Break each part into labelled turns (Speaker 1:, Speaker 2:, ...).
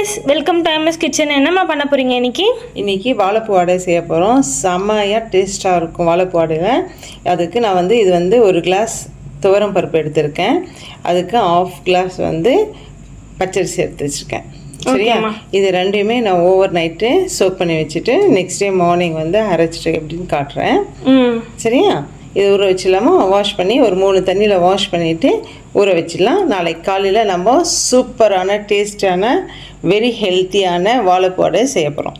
Speaker 1: guys, welcome to MS Kitchen. என்னமா பண்ண போறீங்க இன்னைக்கு
Speaker 2: வாழைப்பூ வடை செய்ய போறோம். செமையா டேஸ்டா இருக்கும் வாழைப்பூ வடையில. அதுக்கு நான் வந்து இது வந்து 1 கிளாஸ் துவரம் பருப்பு எடுத்துர்க்கேன். அதுக்கு 1/2 கிளாஸ் வந்து பச்சரிசி எடுத்து வச்சிருக்கேன். சரியா? இது ரெண்டையுமே நான் ஓவர் நைட் சோக் பண்ணி வச்சிட்டு நெக்ஸ்ட் டே மார்னிங் வந்து அரைச்சிட்டு எப்படின்னு காட்டுறேன். சரியா? இது ஊற வச்சிடலாமா? வாஷ் பண்ணி ஒரு 3 தண்ணியில் வாஷ் பண்ணிவிட்டு ஊற வச்சிடலாம். நாளைக்கு காலையில் நம்ம சூப்பரான டேஸ்டான வெரி ஹெல்த்தியான வாழைப்பூ வடை செய்ய போகிறோம்.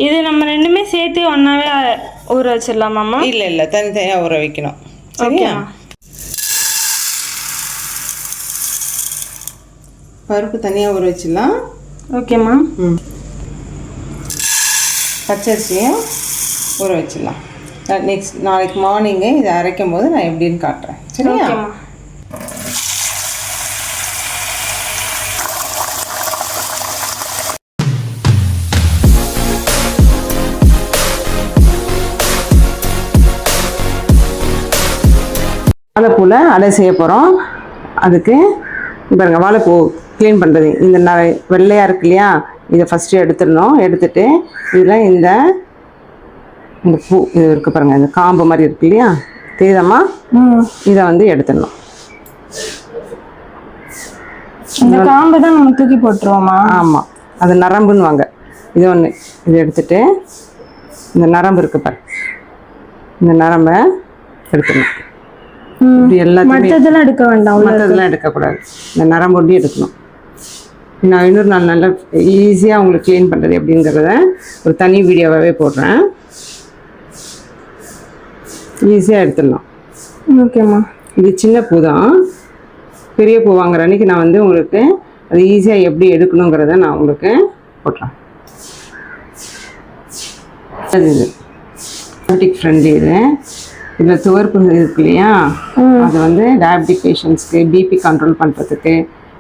Speaker 1: இது நம்ம ரெண்டுமே சேர்த்து ஒன்றாவே ஊற வச்சிடலாமாம்மா?
Speaker 2: இல்லை தனித்தனியாக ஊற வைக்கணும். சரியா? பருப்பு தனியாக ஊற வச்சிடலாம்.
Speaker 1: ஓகேம்மா.
Speaker 2: பச்சரிசியும் ஊற வச்சிடலாம். நெக்ஸ்ட் நாளைக்கு மார்னிங்கு இதை அரைக்கும் போது நான் எப்படின்னு காட்டுறேன். சரியா? வாழைப்பூவில் அடை செய்ய போகிறோம். அதுக்கு பாருங்க, வாழைப்பூ க்ளீன் பண்ணுறது இந்த வெள்ளையாக இருக்கு இல்லையா, இதை ஃபஸ்ட்டு எடுத்துடணும். எடுத்துட்டு இதில் இந்த பூ இது இருக்குது பாருங்கள், இந்த காம்பு மாதிரி இருக்கு இல்லையா, தெரியுதம்மா? இதை வந்து எடுத்துடணும்.
Speaker 1: இந்த காம்பு தான் நம்ம தூக்கி போட்டுருவோமா?
Speaker 2: ஆமாம், அது நரம்புன்னு வாங்க. இது ஒன்று, இது எடுத்துட்டு இந்த நரம்பு இருக்கு பாரு, இந்த நரம்பை எடுத்துடணும். இப்படி
Speaker 1: எல்லாத்தையும் எடுக்க வேண்டாம்,
Speaker 2: மற்றதெல்லாம் எடுக்கக்கூடாது. இந்த நரம்பு ஒட்டி எடுக்கணும். நான் இன்னொரு நாள் நல்லா ஈஸியாக உங்களுக்கு க்ளீன் பண்ணுறது எப்படிங்கிறத ஒரு தனி வீடியோவாகவே போடுறேன். ஈஸியாக எடுத்துடலாம்.
Speaker 1: ஓகேம்மா.
Speaker 2: இது சின்ன பூ தான். பெரிய பூ வாங்குற அன்றைக்கி நான் வந்து உங்களுக்கு அது ஈஸியாக எப்படி எடுக்கணுங்கிறத நான் உங்களுக்கு போடுறேன். இது டயபெட்டிக் ஃப்ரெண்ட்லி. இதில் துவர்ப்பு இருக்கு இல்லையா, அது வந்து டயபெட்டிக் பேஷண்ட்ஸ்க்கு பிபி கண்ட்ரோல் பண்ணுறதுக்கு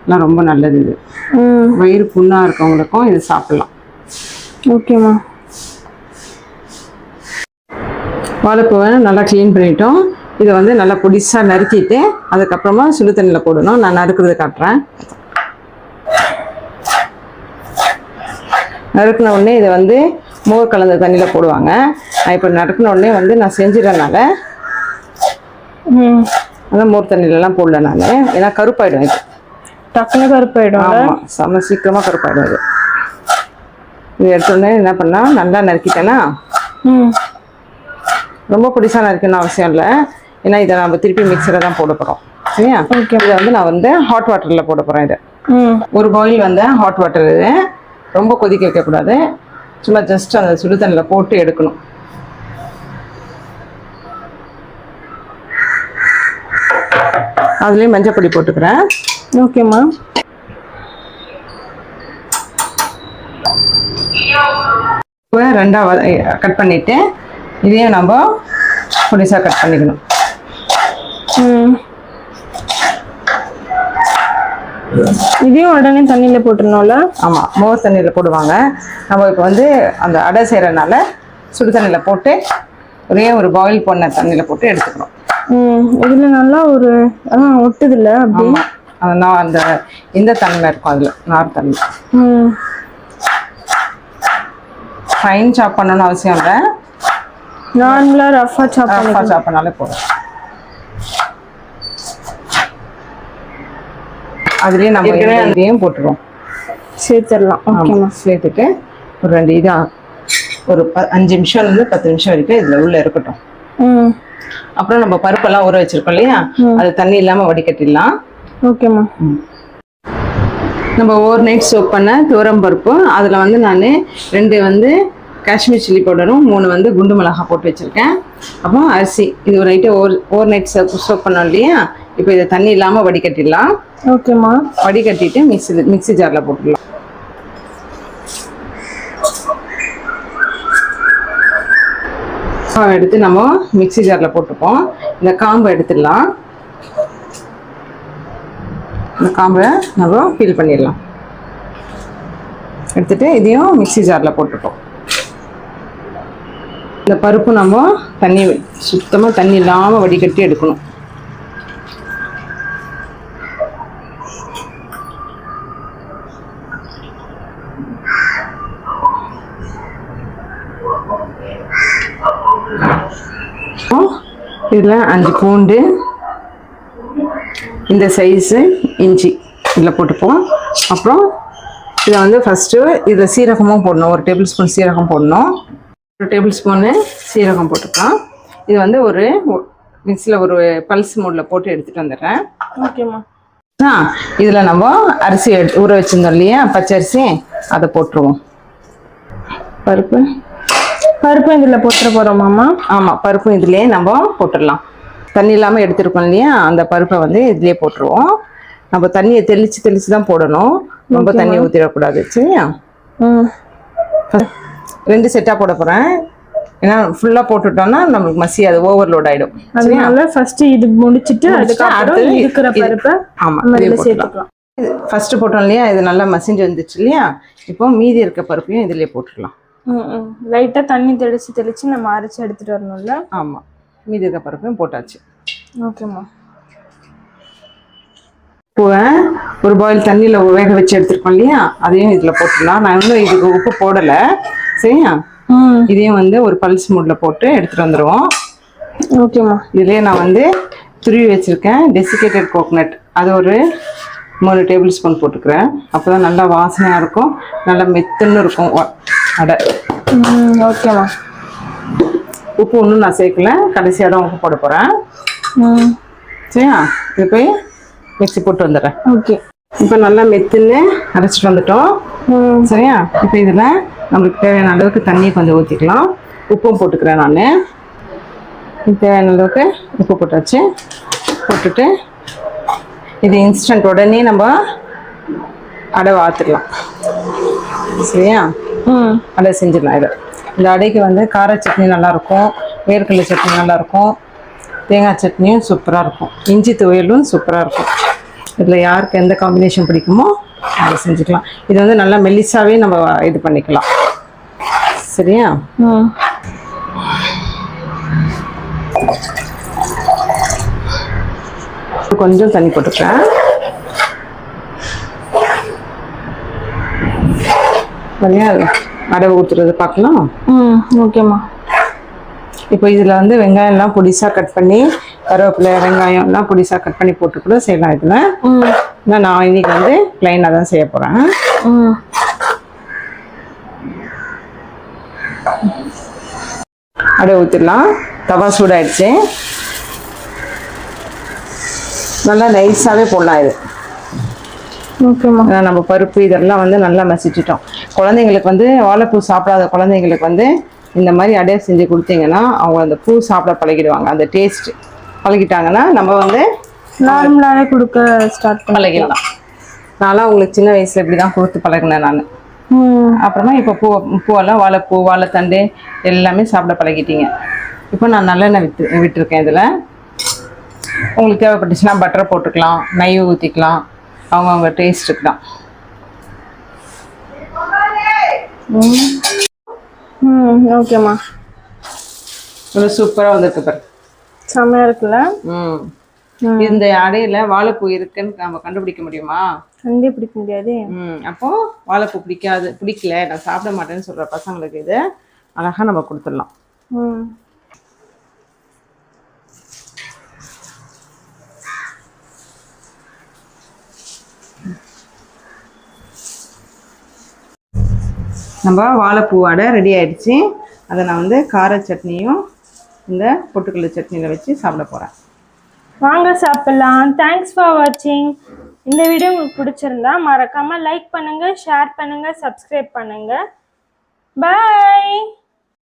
Speaker 2: எல்லாம் ரொம்ப நல்லது. இது வயிறு புண்ணாக இருக்கவங்களுக்கும் இது சாப்பிடலாம்.
Speaker 1: ஓகேம்மா.
Speaker 2: வாழைப்பூவை நல்லா க்ளீன் பண்ணிட்டோம். இதை வந்து நல்லா பொடிசாக நறுக்கிட்டு அதுக்கப்புறமா சுடு தண்ணியில் போடணும். நான் நறுக்கிறது காட்டுறேன். நறுக்கின உடனே இதை வந்து மோர் கலந்த தண்ணியில் போடுவாங்க. நான் இப்போ நறுக்கின உடனே வந்து நான் செஞ்சிடறனால அதான் மோர் தண்ணியிலலாம் போடல நான், ஏன்னா கருப்பாயிடும். இது
Speaker 1: டக்குனு கருப்பாயிடும்.
Speaker 2: ஆமாம், செம்ம சீக்கிரமாக கருப்பாயிடும். இது எடுத்தோடனே என்ன பண்ணால் நல்லா நறுக்கிட்டேன்னா, ரொம்ப பொடிசாக நறுக்கணும் அவசியம் இல்லை, ஏன்னா இதை நம்ம திருப்பி மிக்சரில் தான் போட போகிறோம். சரியா? இதை வந்து நான் வந்து ஹாட் வாட்டரில் போட போகிறேன். இது ஒரு பாயில் வந்து ஹாட் வாட்டர். இது ரொம்ப கொதிக்க வைக்கக்கூடாது, சும்மா ஜஸ்ட் அந்த சுடு தண்ணியில் போட்டு எடுக்கணும். அதுலேயும் மஞ்சள் பொடி போட்டுக்கிறேன்.
Speaker 1: ஓகேம்மா.
Speaker 2: ரெண்டாக கட் பண்ணிவிட்டு இதையும் நம்ம பொடிசாக கட் பண்ணிக்கணும்.
Speaker 1: இதையும் உடனே தண்ணியில் போட்டுருணும்ல?
Speaker 2: ஆமாம், மோர் தண்ணியில் போடுவாங்க. நம்ம இப்போ வந்து அந்த அடை செய்கிறனால சுடு தண்ணியில் போட்டு ஒரே ஒரு பாயில் பண்ண தண்ணியில் போட்டு எடுத்துக்கணும்.
Speaker 1: இதில் நல்லா ஒரு ஒட்டுது இல்லை? அப்படின்னா
Speaker 2: நான் அந்த இந்த தன்மை இருக்கும், அதில் நார் தன்மை. ஃபைன் சாப் பண்ணணும்னு அவசியம் இல்லை,
Speaker 1: நார்மலாக ரஃபாக சாப்
Speaker 2: பண்ணாலே போதும். அதுலேயே நம்ம இதையும் போட்டுருவோம்,
Speaker 1: சேர்த்துடலாம். ஓகேம்மா.
Speaker 2: சேர்த்துட்டு ஒரு 2 ஒரு 5 நிமிஷம்லேருந்து 10 நிமிஷம் வரைக்கும் இதில் உள்ளே இருக்கட்டும். அப்புறம் நம்ம பருப்பெல்லாம் ஊற வச்சிருக்கோம் இல்லையா, அது தண்ணி இல்லாமல் வடிகட்டிடலாம்.
Speaker 1: ஓகேம்மா.
Speaker 2: நம்ம ஓவர் நைட் சோக் பண்ண துவரம் பருப்பு, அதில் வந்து நான் 2 வந்து காஷ்மீர் சில்லி பவுடரும் 3 வந்து குண்டு மிளகாய் போட்டு வச்சுருக்கேன். அப்புறம் அரிசி, இது ஒரு நைட்டு ஓவர் நைட் சோக் பண்ணோம் இல்லையா. இப்போ இதை தண்ணி இல்லாமல் வடிகட்டிடலாம்.
Speaker 1: ஓகேம்மா.
Speaker 2: வடிகட்டிட்டு மிக்ஸி ஜாரில் போட்டுடலாம். எடுத்து நம்ம மிக்ஸி ஜாரில் போட்டுப்போம். இந்த காம்பை எடுத்துடலாம். இந்த காம்பை நம்ம பீல் பண்ணிடலாம். எடுத்துட்டு இதையும் மிக்ஸி ஜாரில் போட்டுப்போம். இந்த பருப்பு நம்ம தண்ணி சுத்தமாக தண்ணி இல்லாமல் வடிகட்டி எடுக்கணும். இதில் 5 பூண்டு, இந்த சைஸு இஞ்சி இதில் போட்டுப்போம். அப்புறம் இதை வந்து ஃபஸ்ட்டு இதில் சீரகமும் போடணும். 1 டேபிள் ஸ்பூன் சீரகம் போடணும். 1 டேபிள் ஸ்பூனு சீரகம் போட்டுக்கலாம். இது வந்து ஒரு மிக்ஸியில் ஒரு பல்ஸ் மோடில் போட்டு எடுத்துகிட்டு வந்துடுறேன்.
Speaker 1: ஓகேம்மா.
Speaker 2: இதில் நம்ம அரிசி ஊற வச்சுருந்தோம் இல்லையா, பச்சரிசி, அதை போட்டுருவோம். பருப்பு
Speaker 1: இதில் போட்டுற போகிறோமாம்மா?
Speaker 2: ஆமாம், பருப்பும் இதுலேயே நம்ம போட்டுடலாம். தண்ணி இல்லாமல் எடுத்துருக்கோம் இல்லையா, அந்த பருப்பை வந்து இதுலேயே போட்டுருவோம். நம்ம தண்ணியை தெளித்து தான் போடணும், ரொம்ப தண்ணி ஊற்றிடக்கூடாது. சரியா? 2 செட்டாக போட போகிறேன். ஏன்னா ஃபுல்லாக போட்டுட்டோம்னா நம்மளுக்கு மசி அது ஓவர்லோட் ஆகிடும்.
Speaker 1: அதனால ஃபர்ஸ்ட் இது முடிச்சிட்டு அதுக்கப்புறம் இருக்கிற பருப்பை சேர்த்துக்கலாம்.
Speaker 2: ஃபர்ஸ்ட் போட்டோம் இல்லையா, இது நல்லா மசிஞ்சு வந்துச்சு இல்லையா, இப்போ மீதி இருக்க பருப்பையும் இதுலேயே போட்டுடலாம்.
Speaker 1: லைட்டாக தண்ணி தெளித்து நம்ம அரைச்சி எடுத்துகிட்டு வரணும்ல.
Speaker 2: ஆமாம், மீதி இருக்க பருப்பையும் போட்டாச்சு.
Speaker 1: ஓகேம்மா.
Speaker 2: பூவை ஒரு பாயில் தண்ணியில் வேக வச்சு எடுத்துருக்கோம் இல்லையா, அதையும் இதில் போட்டுடலாம். நான் இன்னும் இதுக்கு உப்பு போடலை. சரியா? இதையும் வந்து ஒரு பல்ஸ் மூடில் போட்டு எடுத்துகிட்டு வந்துடுவோம்.
Speaker 1: ஓகேம்மா.
Speaker 2: இதுலேயே நான் வந்து துருவி வச்சுருக்கேன் டெசிகேட்டட் கோகனட், அது ஒரு 3 டேபிள் ஸ்பூன் போட்டுக்கிறேன். அப்போ தான் நல்லா வாசனையாக இருக்கும், நல்லா மெத்துன்னு இருக்கும் அடை.
Speaker 1: ஓகேம்மா.
Speaker 2: உப்பு ஒன்றும் நான் சேர்க்கல, கடைசியாக தான் உப்பு போட போகிறேன். சரியா? இது போய் மிக்ஸி போட்டு வந்துடுறேன்.
Speaker 1: ஓகே.
Speaker 2: இப்போ நல்லா மெத்துன்னு அரைச்சிட்டு வந்துட்டோம். சரியா? இப்போ இதில் நம்மளுக்கு தேவையான அளவுக்கு தண்ணியை கொஞ்சம் ஊற்றிக்கலாம். உப்பும் போட்டுக்கிறேன் நான். தேவையான அளவுக்கு உப்பு போட்டாச்சு. போட்டுட்டு இது இன்ஸ்டன்ட் உடனே நம்ம அடை வாத்துடலாம். சரியா? அடை செஞ்சிடலாம். இந்த அடைக்கு வந்து கார சட்னி நல்லாயிருக்கும், வேர்க்கடலை சட்னி நல்லாயிருக்கும், தேங்காய் சட்னியும் சூப்பராக இருக்கும், இஞ்சி துவையலும் சூப்பராக இருக்கும். இதில் யாருக்கு எந்த காம்பினேஷன் பிடிக்குமோ அதை செஞ்சுக்கலாம். இது வந்து நல்லா மெல்லிசாவே நம்ம இது பண்ணிக்கலாம். சரியா? கொஞ்சம் தண்ணி போட்டுக்கிறேன். சரியா? அடை ஊற்றுறது பார்க்கலாம்.
Speaker 1: ஓகேம்மா.
Speaker 2: இப்போ இதில் வந்து வெங்காயம்லாம் பொடிசாக கட் பண்ணி, கருவேப்பிலை, வெங்காயம் எல்லாம் பொடிசாக கட் பண்ணி போட்டு கூட செய்யலாம். இதில் நான் இன்னைக்கு வந்து ப்ளைனாக தான் செய்ய போகிறேன். அடை ஊற்றிடலாம். தவா சூடாயிடுச்சு. நல்லா நைஸாகவே போடலாம். இது
Speaker 1: ஓகேம்மா.
Speaker 2: நம்ம பருப்பு இதெல்லாம் வந்து நல்லா மசிச்சிட்டோம். குழந்தைங்களுக்கு வந்து வாழைப்பூ சாப்பிடாத குழந்தைங்களுக்கு வந்து இந்த மாதிரி அடையை செஞ்சு கொடுத்தீங்கன்னா அவங்க அந்த பூ சாப்பிட பழகிடுவாங்க. அந்த டேஸ்ட் பழகிட்டாங்கன்னா நம்ம வந்து
Speaker 1: நார்மலாகவே கொடுக்க ஸ்டார்ட்
Speaker 2: பழகிடலாம். நான்லாம் உங்களுக்கு சின்ன வயசில் இப்படி தான் கொடுத்து பழகினேன் நான். அப்புறமா இப்போ பூவெல்லாம் வாழைப்பூ, வாழைத்தண்டு எல்லாமே சாப்பிட பழகிட்டீங்க. இப்போ நான் நல்லெண்ணெய் விட்டுருக்கேன். இதில் உங்களுக்கு தேவைப்பட்டுச்சுன்னா பட்டரை போட்டுக்கலாம், நெய் ஊற்றிக்கலாம், அவங்கவுங்க டேஸ்ட்டுக்கு தான்.
Speaker 1: ஓகேம்மா.
Speaker 2: இவ்வளோ சூப்பராக வந்துருக்கு பாரு,
Speaker 1: செம்மையாக இருக்குல்ல.
Speaker 2: இந்த அடையில வாழைப்பூ இருக்குன்னு நம்ம கண்டுபிடிக்க முடியுமா?
Speaker 1: கண்டுபிடிக்க முடியாது.
Speaker 2: அப்போ வாழைப்பூ பிடிக்கல, நான் சாப்பிட மாட்டேன்னு சொல்ற பசங்களுக்கு இது அழகா நம்ம கொடுத்துடலாம். நம்ம வாழைப்பூ அடை ரெடி ஆயிடுச்சு. அதை நான் வந்து கார சட்னியும் இந்த பொட்டுக்கடலை சட்னியில் வச்சு சாப்பிட போகிறேன்.
Speaker 1: வாங்க சாப்பிடலாம். தேங்க்ஸ் ஃபார் வாட்சிங். இந்த வீடியோ உங்களுக்கு பிடிச்சிருந்தா மறக்காமல் லைக் பண்ணுங்கள், ஷேர் பண்ணுங்கள், சப்ஸ்கிரைப் பண்ணுங்கள். பாய்.